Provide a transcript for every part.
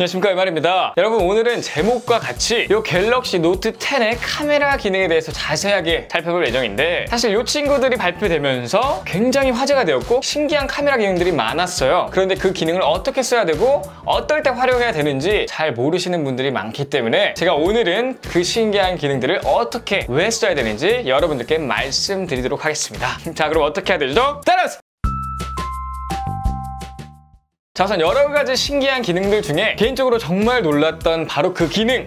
안녕하십니까, 이말입니다. 여러분, 오늘은 제목과 같이 이 갤럭시 노트 10의 카메라 기능에 대해서 자세하게 살펴볼 예정인데, 사실 이 친구들이 발표되면서 굉장히 화제가 되었고 신기한 카메라 기능들이 많았어요. 그런데 그 기능을 어떻게 써야 되고 어떨 때 활용해야 되는지 잘 모르시는 분들이 많기 때문에 제가 오늘은 그 신기한 기능들을 어떻게, 왜 써야 되는지 여러분들께 말씀드리도록 하겠습니다. 자, 그럼 어떻게 해야 되죠? 따라오세요! 자, 우선 여러가지 신기한 기능들 중에 개인적으로 정말 놀랐던 바로 그 기능!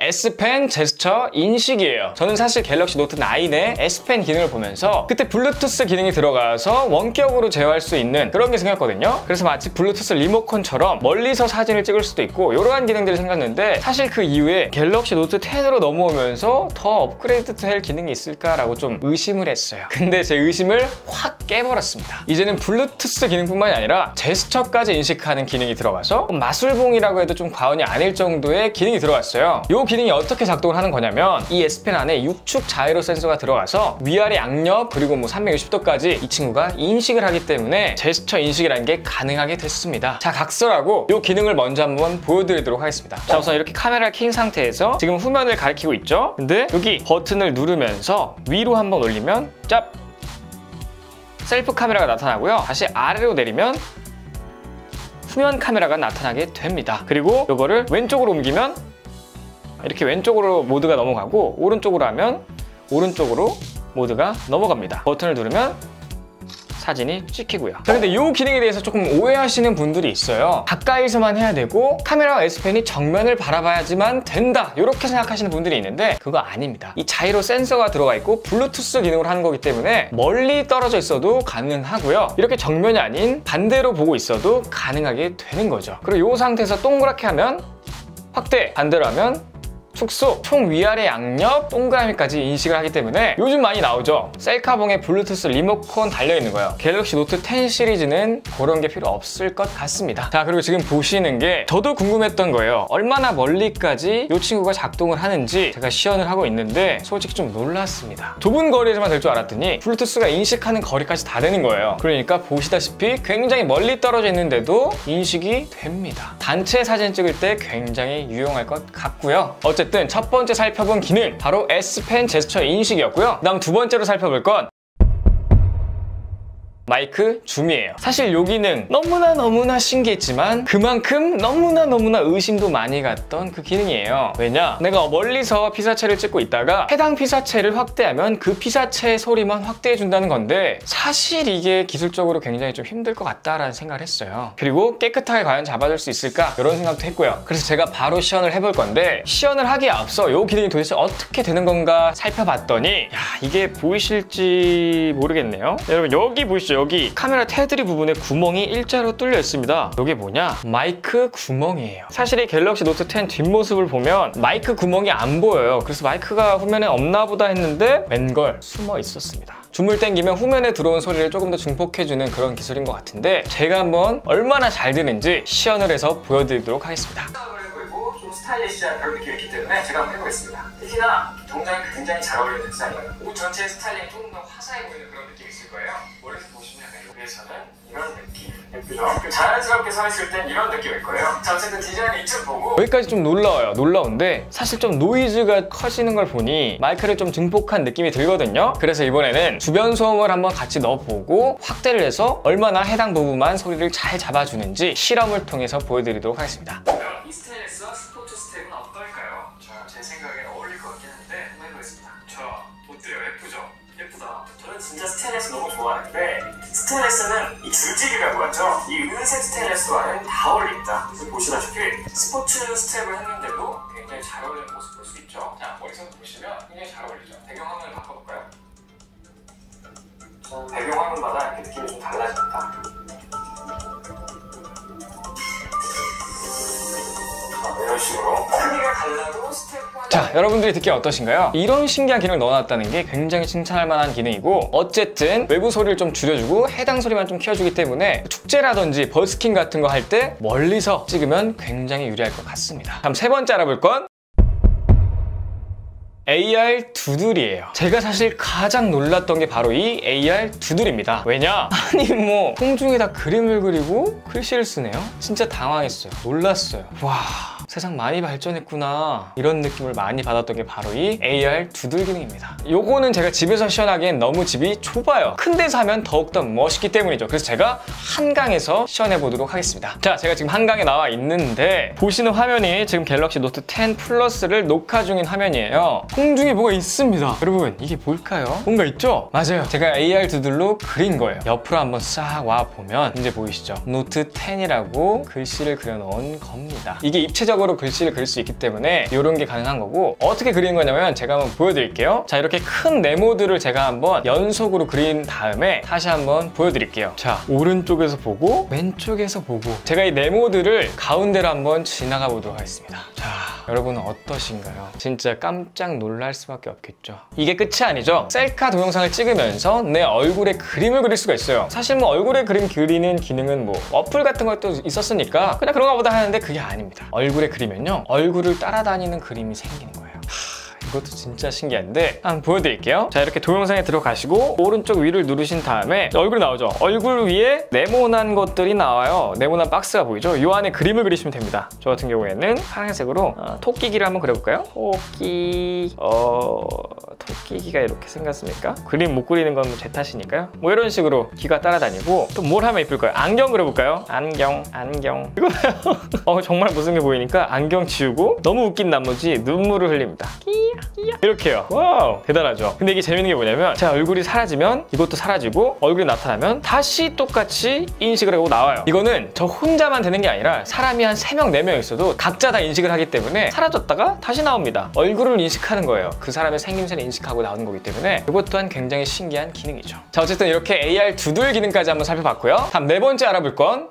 S펜 제스처 인식이에요. 저는 사실 갤럭시 노트 9의 S펜 기능을 보면서 그때 블루투스 기능이 들어가서 원격으로 제어할 수 있는 그런 게 생겼거든요. 그래서 마치 블루투스 리모컨처럼 멀리서 사진을 찍을 수도 있고 이러한 기능들이 생겼는데, 사실 그 이후에 갤럭시 노트 10으로 넘어오면서 더 업그레이드 될 기능이 있을까라고 좀 의심을 했어요. 근데 제 의심을 확 깨버렸습니다. 이제는 블루투스 기능뿐만이 아니라 제스처까지 인식하는 기능이 들어가서 마술봉이라고 해도 좀 과언이 아닐 정도의 기능이 들어갔어요. 이 기능이 어떻게 작동을 하는 거냐면, 이 S펜 안에 6축 자이로 센서가 들어가서 위아래 양옆 그리고 360도까지 이 친구가 인식을 하기 때문에 제스처 인식이라는 게 가능하게 됐습니다. 자, 각설하고 이 기능을 먼저 한번 보여드리도록 하겠습니다. 자, 우선 이렇게 카메라를 킨 상태에서 지금 후면을 가리키고 있죠. 근데 여기 버튼을 누르면서 위로 한번 올리면 짭! 셀프 카메라가 나타나고요. 다시 아래로 내리면 후면 카메라가 나타나게 됩니다. 그리고 이거를 왼쪽으로 옮기면 이렇게 왼쪽으로 모드가 넘어가고, 오른쪽으로 하면 오른쪽으로 모드가 넘어갑니다. 버튼을 누르면 사진이 찍히고요. 자, 근데 이 기능에 대해서 조금 오해하시는 분들이 있어요. 가까이서만 해야 되고 카메라와 S펜이 정면을 바라봐야지만 된다, 이렇게 생각하시는 분들이 있는데 그거 아닙니다. 이 자이로 센서가 들어가 있고 블루투스 기능으로 하는 거기 때문에 멀리 떨어져 있어도 가능하고요. 이렇게 정면이 아닌 반대로 보고 있어도 가능하게 되는 거죠. 그리고 이 상태에서 동그랗게 하면 확대, 반대로 하면 축소, 총 위아래 양옆 동그라미까지 인식을 하기 때문에 요즘 많이 나오죠. 셀카봉에 블루투스 리모컨 달려있는 거예요. 갤럭시 노트 10 시리즈는 그런 게 필요 없을 것 같습니다. 자, 그리고 지금 보시는 게 저도 궁금했던 거예요. 얼마나 멀리까지 이 친구가 작동을 하는지 제가 시연을 하고 있는데 솔직히 좀 놀랐습니다. 좁은 거리에서만 될 줄 알았더니 블루투스가 인식하는 거리까지 다 되는 거예요. 그러니까 보시다시피 굉장히 멀리 떨어져 있는데도 인식이 됩니다. 단체 사진 찍을 때 굉장히 유용할 것 같고요. 어쨌든 첫 번째 살펴본 기능, 바로 S펜 제스처 인식이었고요. 그 다음 두 번째로 살펴볼 건 마이크 줌이에요. 사실 이 기능 너무나 신기했지만 그만큼 너무나 의심도 많이 갔던 그 기능이에요. 왜냐? 내가 멀리서 피사체를 찍고 있다가 해당 피사체를 확대하면 그 피사체의 소리만 확대해준다는 건데, 사실 이게 기술적으로 굉장히 좀 힘들 것 같다라는 생각을 했어요. 그리고 깨끗하게 과연 잡아줄 수 있을까? 이런 생각도 했고요. 그래서 제가 바로 시연을 해볼 건데, 시연을 하기에 앞서 이 기능이 도대체 어떻게 되는 건가 살펴봤더니, 이게 보이실지 모르겠네요. 여러분, 여기 보이시죠? 여기 카메라 테두리 부분에 구멍이 일자로 뚫려 있습니다. 이게 뭐냐? 마이크 구멍이에요. 사실 이 갤럭시 노트 10 뒷모습을 보면 마이크 구멍이 안 보여요. 그래서 마이크가 후면에 없나 보다 했는데 웬걸 숨어 있었습니다. 줌을 당기면 후면에 들어온 소리를 조금 더 증폭해주는 그런 기술인 것 같은데, 제가 한번 얼마나 잘 되는지 시연을 해서 보여드리도록 하겠습니다. 좀 스타일리시한 그런 느낌이 있기 때문에 제가 한번 해보겠습니다. 특히나 동작이 굉장히 잘 어울리는 스타일이에요. 옷 전체의 스타일링이 조금 더 화사해 보이는 그런 느낌이 있을 거예요. 멀리서 보시면 약간 여기에서는 이런 느낌, 예쁘죠? 자연스럽게 서 있을 땐 이런 느낌일 거예요. 자, 어쨌든 디자인을 이쯤 보고 여기까지 좀 놀라워요. 놀라운데 사실 좀 노이즈가 커지는 걸 보니 마이크를 좀 증폭한 느낌이 들거든요. 그래서 이번에는 주변 소음을 한번 같이 넣어보고 확대를 해서 얼마나 해당 부분만 소리를 잘 잡아주는지 실험을 통해서 보여드리도록 하겠습니다. 이 스테인리스와 스포츠 스텝은 어떨까요? 제 생각엔 어울릴 것 같긴 한데 한번 해보겠습니다. 어때요? 예쁘죠? 예쁘다. 저는 진짜 스테인리스 너무 좋아하는데, 스테인리스는 이 줄지기라고 하죠. 이 은색 스테인리스와는 다 어울린다. 그래서 보시다시피 스포츠 스텝을 했는데도 굉장히 잘 어울리는 모습 볼 수 있죠. 자, 머리서 보시면 굉장히 잘 어울리죠. 배경화면을 바꿔볼까요? 배경화면마다 이렇게 느낌이 좀 달라진다. 이런 식으로 크기가 달라도 스텝과, 자, 여러분들이 듣기 어떠신가요? 이런 신기한 기능을 넣어놨다는 게 굉장히 칭찬할 만한 기능이고, 어쨌든 외부 소리를 좀 줄여주고 해당 소리만 좀 키워주기 때문에 축제라든지 버스킹 같은 거 할 때 멀리서 찍으면 굉장히 유리할 것 같습니다. 다음 세 번째 알아볼 건 AR 두들이에요. 제가 사실 가장 놀랐던 게 바로 이 AR 두들입니다. 왜냐? 아니 뭐空중에다 그림을 그리고 글씨를 쓰네요. 진짜 당황했어요. 놀랐어요. 와, 세상 많이 발전했구나, 이런 느낌을 많이 받았던 게 바로 이 AR 두들 기능입니다. 요거는 제가 집에서 시연하기엔 너무 집이 좁아요. 큰 데서 하면 더욱더 멋있기 때문이죠. 그래서 제가 한강에서 시연해 보도록 하겠습니다. 자, 제가 지금 한강에 나와 있는데 보시는 화면이 지금 갤럭시 노트 10 플러스를 녹화 중인 화면이에요.空중에 뭐가 있습니다. 여러분, 이게 뭘까요? 뭔가 있죠? 맞아요. 제가 AR 두들로 그린 거예요. 옆으로 한번 싹 와 보면 이제 보이시죠? 노트 10이라고 글씨를 그려놓은 겁니다. 이게 입체적으로 글씨를 그릴 수 있기 때문에 이런 게 가능한 거고, 어떻게 그리는 거냐면 제가 한번 보여드릴게요. 자, 이렇게 큰 네모들을 제가 한번 연속으로 그린 다음에 다시 한번 보여드릴게요. 자, 오른쪽에서 보고 왼쪽에서 보고, 제가 이 네모들을 가운데로 한번 지나가 보도록 하겠습니다. 자, 여러분은 어떠신가요? 진짜 깜짝 놀랄 수밖에 없겠죠. 이게 끝이 아니죠. 셀카 동영상을 찍으면서 내 얼굴에 그림을 그릴 수가 있어요. 사실 뭐 얼굴에 그림 그리는 기능은 뭐 어플 같은 것도 있었으니까 그냥 그런가 보다 하는데 그게 아닙니다. 얼굴에 그리면요, 얼굴을 따라다니는 그림이 생기는 거예요. 이것도 진짜 신기한데 한번 보여드릴게요. 자, 이렇게 동영상에 들어가시고 오른쪽 위를 누르신 다음에 얼굴이 나오죠. 얼굴 위에 네모난 것들이 나와요. 네모난 박스가 보이죠? 이 안에 그림을 그리시면 됩니다. 저 같은 경우에는 파란색으로 토끼기를 한번 그려볼까요? 토끼기가 이렇게 생겼습니까? 그림 못 그리는 건 제 탓이니까요. 뭐 이런 식으로 기가 따라다니고, 또 뭘 하면 이쁠까요? 안경 그려볼까요? 안경 이거 봐요. 정말 못생겨 보이니까 안경 지우고, 너무 웃긴 나머지 눈물을 흘립니다. 이렇게요. 와우, 대단하죠? 근데 이게 재밌는 게 뭐냐면 제 얼굴이 사라지면 이것도 사라지고, 얼굴이 나타나면 다시 똑같이 인식을 하고 나와요. 이거는 저 혼자만 되는 게 아니라 사람이 한 3명, 4명 있어도 각자 다 인식을 하기 때문에 사라졌다가 다시 나옵니다. 얼굴을 인식하는 거예요. 그 사람의 생김새를 인식하고 나오는 거기 때문에 이것 또한 굉장히 신기한 기능이죠. 자, 어쨌든 이렇게 AR 두들 기능까지 한번 살펴봤고요. 다음 네 번째 알아볼 건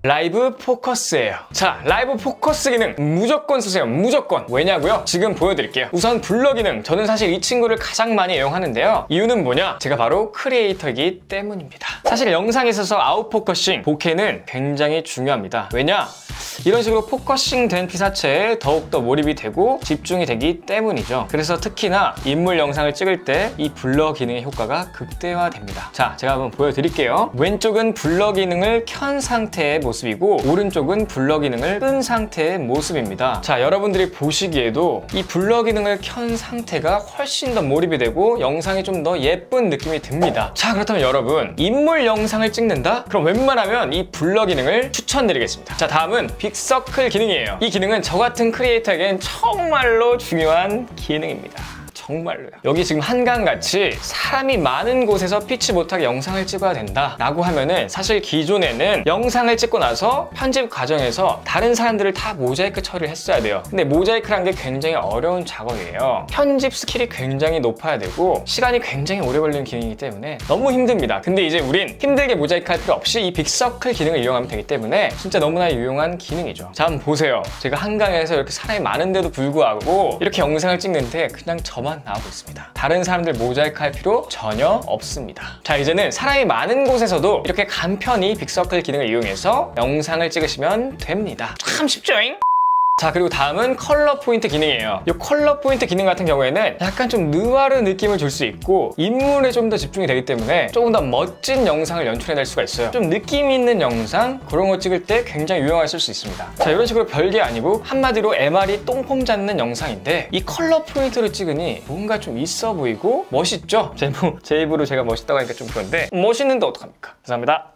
라이브 포커스예요. 자, 라이브 포커스 기능 무조건 쓰세요. 무조건. 왜냐고요? 지금 보여드릴게요. 우선 블러 기능. 저는 사실 이 친구를 가장 많이 이용하는데요. 이유는 뭐냐? 제가 바로 크리에이터이기 때문입니다. 사실 영상에 있어서 아웃포커싱, 보케는 굉장히 중요합니다. 왜냐? 이런 식으로 포커싱 된 피사체에 더욱더 몰입이 되고 집중이 되기 때문이죠. 그래서 특히나 인물 영상을 찍을 때 이 블러 기능의 효과가 극대화됩니다. 자, 제가 한번 보여드릴게요. 왼쪽은 블러 기능을 켠 상태의 모습이고, 오른쪽은 블러 기능을 끈 상태의 모습입니다. 자, 여러분들이 보시기에도 이 블러 기능을 켠 상태가 훨씬 더 몰입이 되고 영상이 좀 더 예쁜 느낌이 듭니다. 자, 그렇다면 여러분, 인물 영상을 찍는다? 그럼 웬만하면 이 블러 기능을 추천드리겠습니다. 자, 다음은 빅서클 기능이에요. 이 기능은 저 같은 크리에이터에겐 정말로 중요한 기능입니다. 정말로요. 여기 지금 한강같이 사람이 많은 곳에서 피치 못하게 영상을 찍어야 된다 라고 하면은, 사실 기존에는 영상을 찍고 나서 편집 과정에서 다른 사람들을 다 모자이크 처리를 했어야 돼요. 근데 모자이크란 게 굉장히 어려운 작업이에요. 편집 스킬이 굉장히 높아야 되고 시간이 굉장히 오래 걸리는 기능이기 때문에 너무 힘듭니다. 근데 이제 우린 힘들게 모자이크 할 필요 없이 이 빅서클 기능을 이용하면 되기 때문에 진짜 너무나 유용한 기능이죠. 자, 한번 보세요. 제가 한강에서 이렇게 사람이 많은데도 불구하고 이렇게 영상을 찍는데 그냥 저만 나오고 있습니다. 다른 사람들 모자이크 할 필요 전혀 없습니다. 자, 이제는 사람이 많은 곳에서도 이렇게 간편히 빅서클 기능을 이용해서 영상을 찍으시면 됩니다. 참 쉽죠잉? 자, 그리고 다음은 컬러 포인트 기능이에요. 이 컬러 포인트 기능 같은 경우에는 약간 좀 느와르 느낌을 줄 수 있고 인물에 좀 더 집중이 되기 때문에 조금 더 멋진 영상을 연출해낼 수가 있어요. 좀 느낌 있는 영상, 그런 거 찍을 때 굉장히 유용하게 쓸 수 있습니다. 자, 이런 식으로 별게 아니고 한마디로 MR이 똥폼 잡는 영상인데 이 컬러 포인트로 찍으니 뭔가 좀 있어 보이고 멋있죠? 제 입으로 제가 멋있다고 하니까 좀 그런데 멋있는데 어떡합니까? 죄송합니다.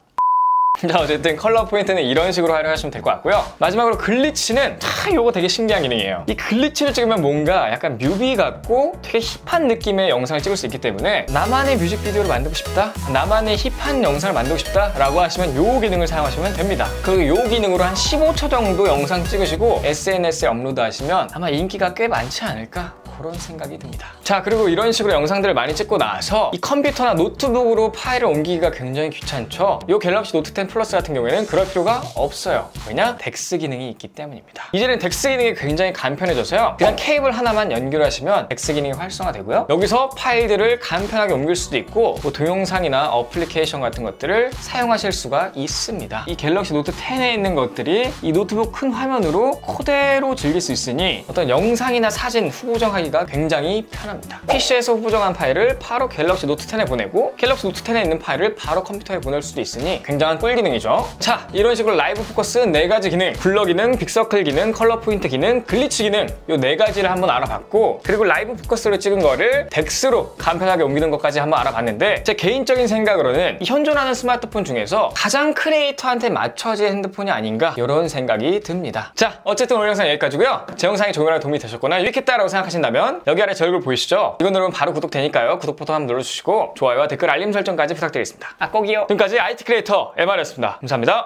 자, 어쨌든 컬러 포인트는 이런 식으로 활용하시면 될 것 같고요. 마지막으로 글리치는 요거 되게 신기한 기능이에요. 이 글리치를 찍으면 뭔가 약간 뮤비 같고 되게 힙한 느낌의 영상을 찍을 수 있기 때문에 나만의 뮤직비디오를 만들고 싶다, 나만의 힙한 영상을 만들고 싶다 라고 하시면 요 기능을 사용하시면 됩니다. 그리고 요 기능으로 한 15초 정도 영상 찍으시고 SNS에 업로드 하시면 아마 인기가 꽤 많지 않을까, 그런 생각이 듭니다. 자, 그리고 이런 식으로 영상들을 많이 찍고 나서 이 컴퓨터나 노트북으로 파일을 옮기기가 굉장히 귀찮죠? 이 갤럭시 노트 10 S10 플러스 같은 경우에는 그럴 필요가 없어요. 왜냐? 덱스 기능이 있기 때문입니다. 이제는 덱스 기능이 굉장히 간편해져서요. 그냥 케이블 하나만 연결하시면 덱스 기능이 활성화되고요. 여기서 파일들을 간편하게 옮길 수도 있고 뭐 동영상이나 어플리케이션 같은 것들을 사용하실 수가 있습니다. 이 갤럭시 노트 10에 있는 것들이 이 노트북 큰 화면으로 그대로 즐길 수 있으니 어떤 영상이나 사진 후보정하기가 굉장히 편합니다. PC에서 후보정한 파일을 바로 갤럭시 노트 10에 보내고 갤럭시 노트 10에 있는 파일을 바로 컴퓨터에 보낼 수도 있으니 굉장한 꿀 기능이죠. 자, 이런 식으로 라이브 포커스 4가지 기능, 블러 기능, 빅서클 기능, 컬러 포인트 기능, 글리치 기능 이 4가지를 한번 알아봤고, 그리고 라이브 포커스로 찍은 거를 덱스로 간편하게 옮기는 것까지 한번 알아봤는데, 제 개인적인 생각으로는 이 현존하는 스마트폰 중에서 가장 크리에이터한테 맞춰진 핸드폰이 아닌가 이런 생각이 듭니다. 자, 어쨌든 오늘 영상 여기까지고요. 제 영상이 조금이라도 도움이 되셨거나 유익했다라고 생각하신다면 여기 아래 제 얼굴 보이시죠? 이거 누르면 바로 구독되니까요. 구독 버튼 한번 눌러주시고 좋아요와 댓글 알림 설정까지 부탁드리겠습니다. 꼭이요. 지금까지 IT 크리에이터 MR이었습니다. 감사합니다.